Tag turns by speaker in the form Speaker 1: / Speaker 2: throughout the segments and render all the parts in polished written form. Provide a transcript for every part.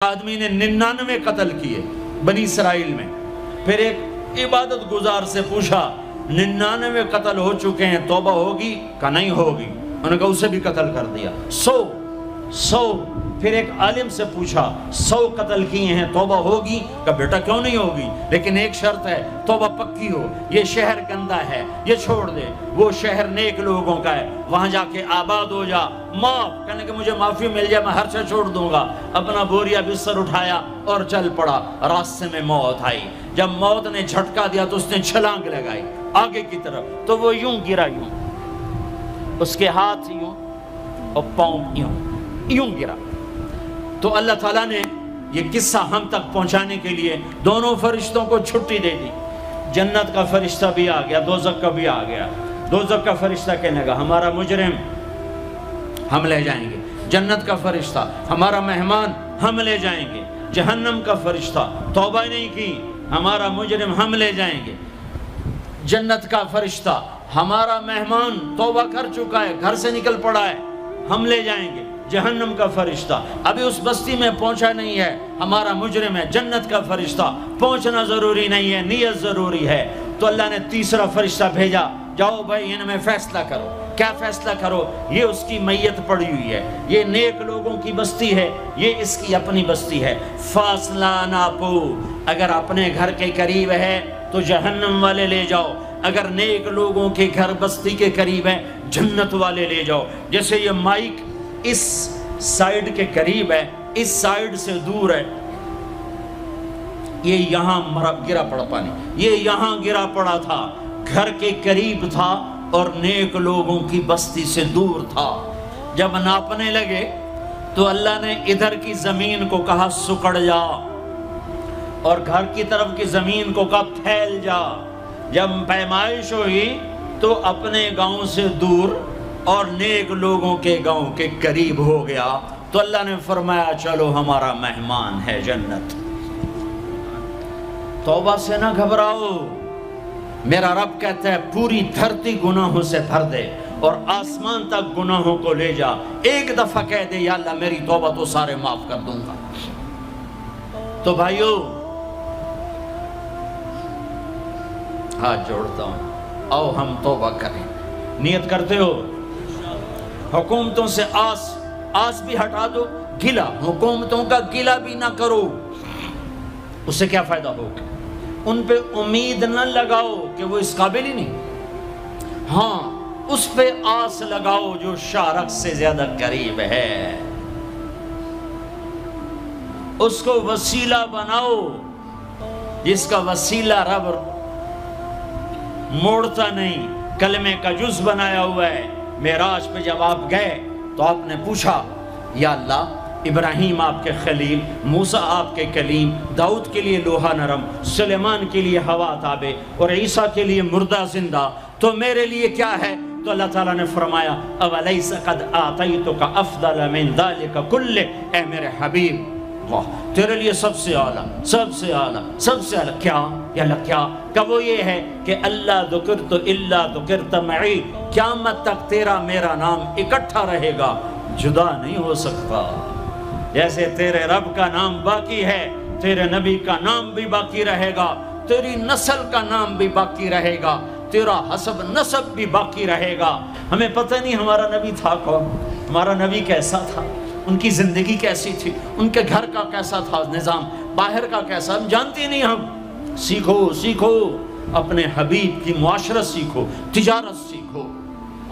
Speaker 1: آدمی نے 99 قتل کیے بنی اسرائیل میں. پھر ایک عبادت گزار سے پوچھا 99 قتل ہو چکے ہیں، توبہ ہوگی؟ کہ نہیں ہوگی. انہوں نے کہا اسے بھی قتل کر دیا. 100. پھر ایک عالم سے پوچھا 100 قتل کیے ہیں، توبہ ہوگی؟ کہ بیٹا کیوں نہیں ہوگی، لیکن ایک شرط ہے، توبہ پکی ہو. یہ شہر گندا ہے، یہ چھوڑ دے. وہ شہر نیک لوگوں کا ہے، وہاں جا کے آباد ہو جا. معاف کہنے کہ مجھے معافی مل جائے میں ہر سے چھوڑ دوں گا. اپنا بوریا بستر اٹھایا اور چل پڑا. راستے میں موت آئی. جب موت نے جھٹکا دیا تو اس نے چھلانگ لگائی آگے کی طرف، تو وہ یوں گرا، یوں اس کے ہاتھ یوں اور پاؤں یوں گرا. تو اللہ تعالیٰ نے یہ قصہ ہم تک پہنچانے کے لیے دونوں فرشتوں کو چھٹی دے دی. جنت کا فرشتہ بھی آ گیا، دوزخ کا بھی آ گیا. دوزخ کا فرشتہ کہنے لگا ہمارا مجرم ہم لے جائیں گے. جنت کا فرشتہ ہمارا مہمان ہم لے جائیں گے. جہنم کا فرشتہ توبہ نہیں کی ہمارا مجرم ہم لے جائیں گے. جنت کا فرشتہ ہمارا مہمان توبہ کر چکا ہے، گھر سے نکل پڑا ہے، ہم لے جائیں گے. جہنم کا فرشتہ ابھی اس بستی میں پہنچا نہیں ہے، ہمارا مجرم ہے. جنت کا فرشتہ پہنچنا ضروری نہیں ہے، نیت ضروری ہے. تو اللہ نے تیسرا فرشتہ بھیجا، جاؤ بھائی ان میں فیصلہ کرو. کیا فیصلہ کرو؟ یہ اس کی میت پڑی ہوئی ہے، یہ نیک لوگوں کی بستی ہے، یہ اس کی اپنی بستی ہے. فاصلہ ناپو. اگر اپنے گھر کے قریب ہے تو جہنم والے لے جاؤ، اگر نیک لوگوں کے گھر بستی کے قریب ہے جنت والے لے جاؤ. جیسے یہ مائک اس سائیڈ کے قریب ہے، اس سائیڈ سے دور ہے. یہ یہاں گرا پڑا پانی، یہ یہاں گرا پڑا تھا، گھر کے قریب تھا اور نیک لوگوں کی بستی سے دور تھا. جب ناپنے لگے تو اللہ نے ادھر کی زمین کو کہا سکڑ جا، اور گھر کی طرف کی زمین کو کہا پھیل جا. جب پیمائش ہوئی تو اپنے گاؤں سے دور اور نیک لوگوں کے گاؤں کے قریب ہو گیا. تو اللہ نے فرمایا چلو ہمارا مہمان ہے جنت. توبہ سے نہ گھبراؤ. میرا رب کہتا ہے پوری دھرتی گناہوں سے بھر دے اور آسمان تک گناہوں کو لے جا. ایک دفعہ کہہ دے یا اللہ میری توبہ تو سارے معاف کر دوں گا. تو بھائیو ہاتھ جوڑتا ہوں، آؤ ہم توبہ کریں. نیت کرتے ہو؟ حکومتوں سے آس بھی ہٹا دو، گلہ حکومتوں کا گلہ بھی نہ کرو. اس سے کیا فائدہ ہوگا؟ ان پہ امید نہ لگاؤ کہ وہ اس قابل ہی نہیں. ہاں اس پہ آس لگاؤ جو شارک سے زیادہ قریب ہے. اس کو وسیلہ بناؤ جس کا وسیلہ رب موڑتا نہیں، کلمے کا جز بنایا ہوا ہے. معراج پہ جب آپ گئے تو آپ نے پوچھا یا اللہ ابراہیم آپ کے خلیل، موسیٰ آپ کے کلیم، داؤد کے لیے لوہا نرم، سلیمان کے لیے ہوا تابع اور عیسیٰ کے لیے مردہ زندہ، تو میرے لیے کیا ہے؟ تو اللہ تعالیٰ نے فرمایا اولیس قد آتیتک افضل من ذلک کلہ. اے میرے حبیب واہ تیرے لیے سب سے اعلیٰ، سب سے اعلیٰ، سب سے اعلیٰ کیا؟ یا اللہ کیا؟ کہ وہ یہ ہے کہ اللہ ذکرت الا ذکرت معی. قیامت تک تیرا میرا نام اکٹھا رہے گا، جدا نہیں ہو سکتا. جیسے تیرے رب کا نام باقی ہے، تیرے نبی کا نام بھی باقی رہے گا، تیری نسل کا نام بھی باقی رہے گا، تیرا حسب نسب بھی باقی رہے گا. ہمیں پتہ نہیں ہمارا نبی تھا کون، ہمارا نبی کیسا تھا، ان کی زندگی کیسی تھی، ان کے گھر کا کیسا تھا نظام، باہر کا کیسا، ہم جانتے نہیں. ہم سیکھو اپنے حبیب کی معاشرت سیکھو، تجارت سیکھو.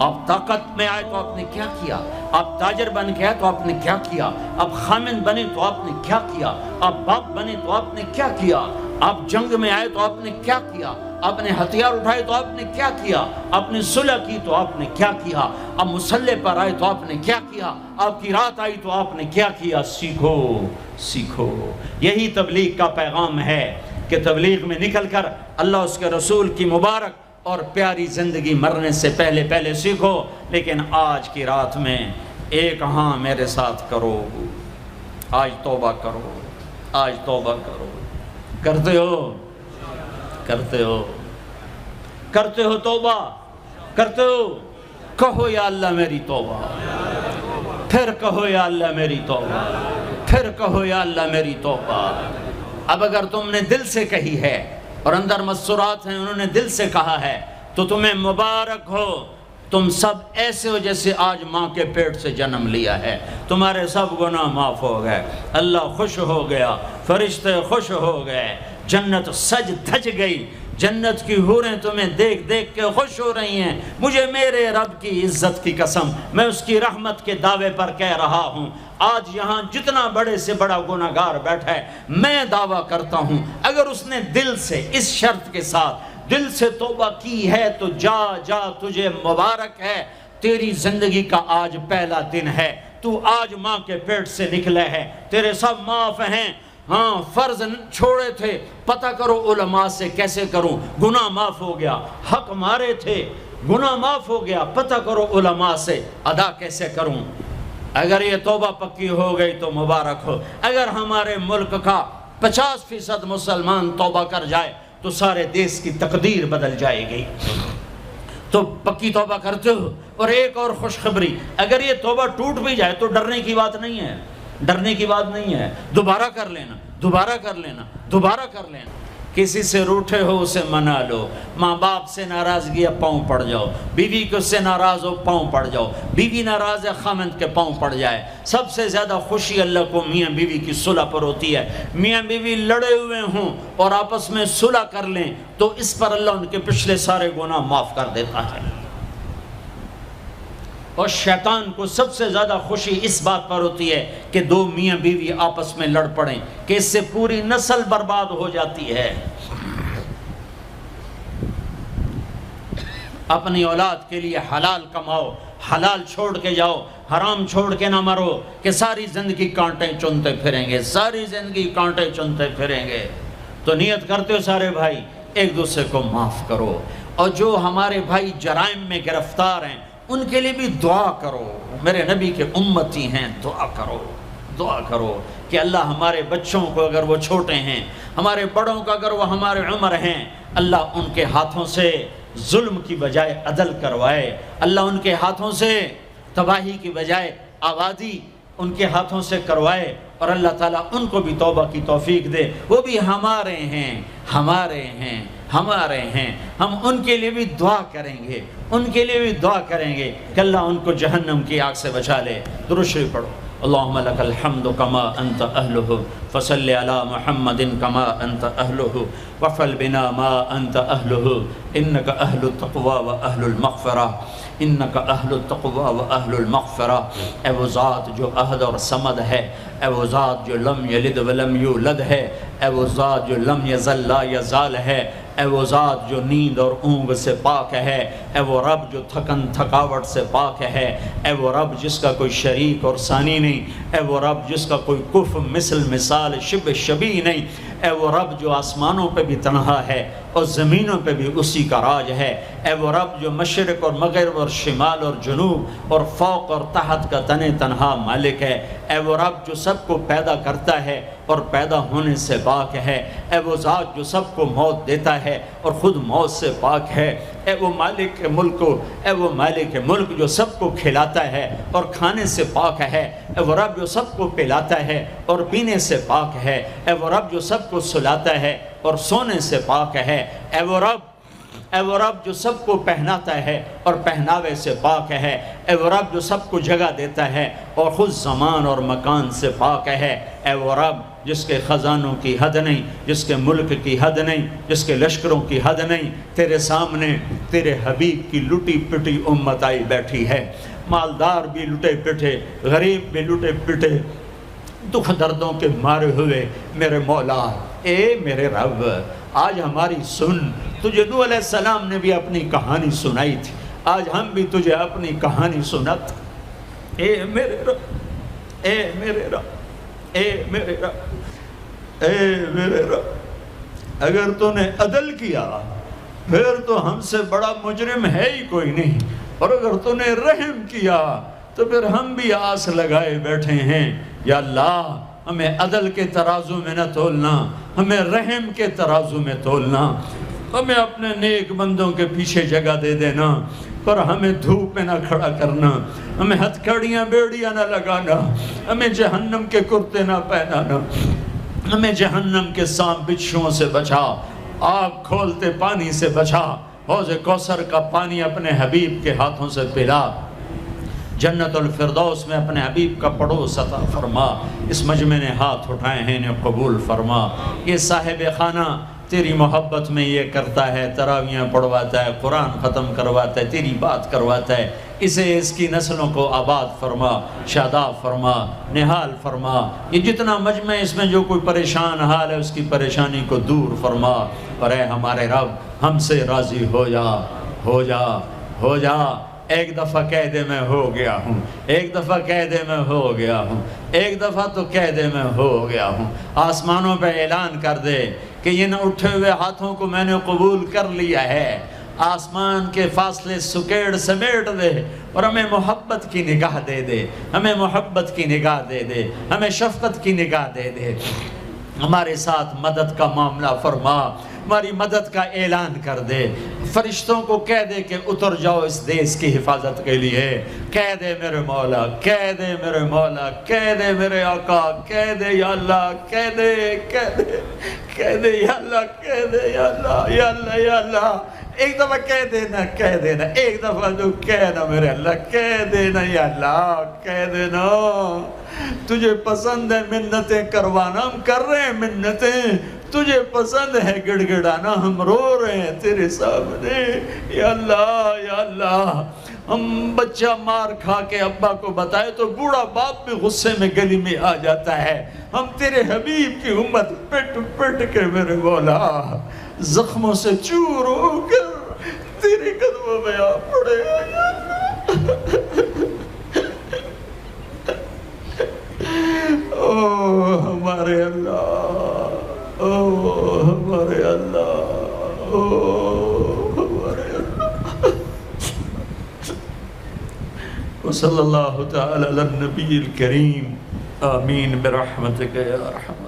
Speaker 1: آپ طاقت میں آئے تو آپ نے کیا کیا، آپ تاجر بن کے آئے تو آپ نے کیا کیا، آپ خامن بنے تو آپ نے کیا کیا، آپ باپ بنے تو آپ نے کیا کیا، آپ جنگ میں آئے تو آپ نے کیا کیا، آپ نے ہتھیار اٹھائے تو آپ نے کیا کیا، آپ نے صلح کی تو آپ نے کیا کیا، آپ مسلح پر آئے تو آپ نے کیا کیا، آپ کی رات آئی تو آپ نے کیا کیا. سیکھو. یہی تبلیغ کا پیغام ہے کہ تبلیغ میں نکل کر اللہ اس کے رسول کی مبارک اور پیاری زندگی مرنے سے پہلے سیکھو. لیکن آج کی رات میں ایک ہاں میرے ساتھ کرو، آج توبہ کرو، آج توبہ کرو. کرتے ہو توبہ کرتے ہو؟ کہو یا اللہ میری توبہ، پھر کہو یا اللہ میری توبہ، پھر پھر کہو یا اللہ میری توبہ۔ اب اگر تم نے دل سے کہی ہے اور اندر مسرات ہیں انہوں نے دل سے کہا ہے تو تمہیں مبارک ہو، تم سب ایسے ہو جیسے آج ماں کے پیٹ سے جنم لیا ہے، تمہارے سب گناہ معاف ہو گئے، اللہ خوش ہو گیا، فرشتے خوش ہو گئے، جنت سج دھج گئی، جنت کی حوریں تمہیں دیکھ دیکھ کے خوش ہو رہی ہیں۔ مجھے میرے رب کی عزت کی قسم، میں اس کی رحمت کے دعوے پر کہہ رہا ہوں، آج یہاں جتنا بڑے سے بڑا گناہگار بیٹھا ہے، میں دعویٰ کرتا ہوں اگر اس نے دل سے اس شرط کے ساتھ دل سے توبہ کی ہے تو جا جا تجھے مبارک ہے، تیری زندگی کا آج پہلا دن ہے، تو آج ماں کے پیٹ سے نکلے ہے، تیرے سب معاف ہیں۔ ہاں فرض چھوڑے تھے، پتہ کرو علماء سے کیسے کروں، گناہ معاف ہو گیا، حق مارے تھے گناہ معاف ہو گیا، پتہ کرو علماء سے ادا کیسے کروں۔ اگر یہ توبہ پکی ہو گئی تو مبارک ہو۔ اگر ہمارے ملک کا 50% مسلمان توبہ کر جائے تو سارے دیش کی تقدیر بدل جائے گی۔ تو پکی توبہ کرتے ہو۔ اور ایک اور خوشخبری، اگر یہ توبہ ٹوٹ بھی جائے تو ڈرنے کی بات نہیں ہے، ڈرنے کی بات نہیں ہے، دوبارہ کر لینا، دوبارہ کر لینا، دوبارہ کر لینا۔ کسی سے روٹھے ہو اسے منا لو، ماں باپ سے ناراضگی ہے پاؤں پڑ جاؤ، بیوی کو سے ناراض ہو پاؤں پڑ جاؤ، بیوی ناراض ہے خامند کے پاؤں پڑ جائے۔ سب سے زیادہ خوشی اللہ کو میاں بیوی کی صلح پر ہوتی ہے۔ میاں بیوی لڑے ہوئے ہوں اور آپس میں صلح کر لیں تو اس پر اللہ ان کے پچھلے سارے گناہ معاف کر دیتا ہے۔ اور شیطان کو سب سے زیادہ خوشی اس بات پر ہوتی ہے کہ دو میاں بیوی آپس میں لڑ پڑیں، کہ اس سے پوری نسل برباد ہو جاتی ہے۔ اپنی اولاد کے لیے حلال کماؤ، حلال چھوڑ کے جاؤ، حرام چھوڑ کے نہ مرو کہ ساری زندگی کانٹے چنتے پھریں گے، ساری زندگی کانٹے چنتے پھریں گے۔ تو نیت کرتے ہو سارے بھائی ایک دوسرے کو معاف کرو، اور جو ہمارے بھائی جرائم میں گرفتار ہیں ان کے لیے بھی دعا کرو، میرے نبی کے امتی ہیں، دعا کرو، دعا کرو کہ اللہ ہمارے بچوں کو اگر وہ چھوٹے ہیں، ہمارے بڑوں کو اگر وہ ہمارے عمر ہیں، اللہ ان کے ہاتھوں سے ظلم کی بجائے عدل کروائے، اللہ ان کے ہاتھوں سے تباہی کی بجائے آبادی ان کے ہاتھوں سے کروائے، اور اللہ تعالیٰ ان کو بھی توبہ کی توفیق دے۔ وہ بھی ہمارے ہیں، ہمارے ہیں، ہمارے ہیں، ہم ان کے لیے بھی دعا کریں گے، ان کے لیے بھی دعا کریں گے کہ اللہ ان کو جہنم کی آگ سے بچا لے۔ درود شریف پڑھو۔ اللہم لک الحمد کما انت اہلہ فصل علی محمد کما انت اہلہ وفعل بنا ما انت اہلہ انک اہل التقوی و اہل المغفرہ، انک اہل التقوی و اہل المغفرہ۔ اے وہ ذات جو احد اور صمد ہے، اے وہ ذات جو لم یلد ولم یولد ہے، اے وہ ذات جو لم یزل لا یزال ہے، اے وہ ذات جو نیند اور اونگ سے پاک ہے، اے وہ رب جو تھکن تھکاوٹ سے پاک ہے، اے وہ رب جس کا کوئی شریک اور ثانی نہیں، اے وہ رب جس کا کوئی کف مثل مثال شبہ شبیہ نہیں، اے وہ رب جو آسمانوں پہ بھی تنہا ہے اور زمینوں پہ بھی اسی کا راج ہے، اے وہ رب جو مشرق اور مغرب اور شمال اور جنوب اور فوق اور تحت کا تنہا مالک ہے، اے وہ رب جو سب کو پیدا کرتا ہے اور پیدا ہونے سے پاک ہے، اے وہ ذات جو سب کو موت دیتا ہے اور خود موت سے پاک ہے، اے وہ مالک ملک، اے وہ مالک ملک جو سب کو کھلاتا ہے اور کھانے سے پاک ہے، اے وہ رب جو سب کو پلاتا ہے اور پینے سے پاک ہے، اے وہ رب جو سب کو سلاتا ہے اور سونے سے پاک ہے، اے وہ رب جو سب کو پہناتا ہے اور پہناوے سے پاک ہے، اے وہ رب جو سب کو جگہ دیتا ہے اور خود زمان اور مکان سے پاک ہے، اے وہ رب جس کے خزانوں کی حد نہیں، جس کے ملک کی حد نہیں، جس کے لشکروں کی حد نہیں، تیرے سامنے تیرے حبیب کی لٹی پٹی امت آئی بیٹھی ہے، مالدار بھی لٹے پٹے، غریب بھی لٹے پٹے، دکھ دردوں کے مارے ہوئے میرے مولا، اے میرے رب آج ہماری سن۔ تجھے نوح علیہ السلام نے بھی اپنی کہانی سنائی تھی، آج ہم بھی تجھے اپنی کہانی سنات۔ اے میرے رب، اے میرے رب، اے میرے رب، اے میرے رب، اگر تو نے عدل کیا پھر تو ہم سے بڑا مجرم ہے ہی کوئی نہیں، اور اگر تو نے رحم کیا تو پھر ہم بھی آس لگائے بیٹھے ہیں۔ یا اللہ ہمیں عدل کے ترازو میں نہ تولنا، ہمیں رحم کے ترازو میں تولنا، ہمیں اپنے نیک بندوں کے پیچھے جگہ دے دینا، پر ہمیں دھوپ میں نہ کھڑا کرنا، ہمیں ہتھکڑیاں بیڑیاں نہ لگانا، ہمیں جہنم کے کرتے نہ پہنانا، ہمیں جہنم کے سانپ بچھوؤں سے بچا، آگ کھولتے پانی سے بچا، حوض کوثر کا پانی اپنے حبیب کے ہاتھوں سے پلا، جنت الفردوس میں اپنے حبیب کا پڑوس عطا فرما، اس مجمع نے ہاتھ اٹھائے ہیں انہیں قبول فرما۔ یہ صاحب خانہ تیری محبت میں یہ کرتا ہے، تراویاں پڑھواتا ہے، قرآن ختم کرواتا ہے، تیری بات کرواتا ہے، اسے اس کی نسلوں کو آباد فرما، شاداب فرما، نحال فرما۔ یہ جتنا مجمع اس میں جو کوئی پریشان حال ہے اس کی پریشانی کو دور فرما، اور اے ہمارے رب ہم سے راضی ہو جا، ہو جا، ہو جا۔ ایک دفعہ کہہ دے میں ہو گیا ہوں، ایک دفعہ کہہ دے میں ہو گیا ہوں، ایک دفعہ تو کہہ دے میں ہو گیا ہوں۔ آسمانوں پہ اعلان کر دے کہ یہ نہ اٹھے ہوئے ہاتھوں کو میں نے قبول کر لیا ہے، آسمان کے فاصلے سکیڑ سمیٹ دے اور ہمیں محبت کی نگاہ دے دے، ہمیں محبت کی نگاہ دے دے، ہمیں شفقت کی نگاہ دے دے، ہمارے ساتھ مدد کا معاملہ فرما، ہماری مدد کا اعلان کر دے، فرشتوں کو کہہ دے کہ اتر جاؤ اس دیس کی حفاظت کے لیے، کہہ دے میرے مولا، کہہ دے میرے مولا، کہہ دے میرے آقا، کہہ دے یا اللہ، کہہ دے، کہہ دے، کہہ دے یا اللہ، کہہ دے یا اللہ، یا اللہ، یا اللہ۔ ایک دفعہ کہہ دینا، کہہ دینا، ایک دفعہ تو کہنا میرے اللہ، کہہ دینا یا اللہ، کہہ دینا۔ تجھے پسند ہے منتیں کروانا، ہم کر رہے ہیں منتیں، تجھے پسند ہے گڑ گڑانا، ہم رو رہے ہیں تیرے سامنے، یا اللہ، یا اللہ۔ ہم بچہ مار کھا کے ابا کو بتائے تو بوڑھا باپ بھی غصے میں گلی میں آ جاتا ہے، ہم تیرے حبیب کی امت پٹ پٹ کے میرے مولا زخموں سے چور ہو کر تیرے قدموں میں آ پڑے۔ او ہمارے اللہ، او ہمارے اللہ، او ہمارے اللہ۔ وصلی اللہ تعالی علی النبی الکریم، آمین برحمتک یا ارحم۔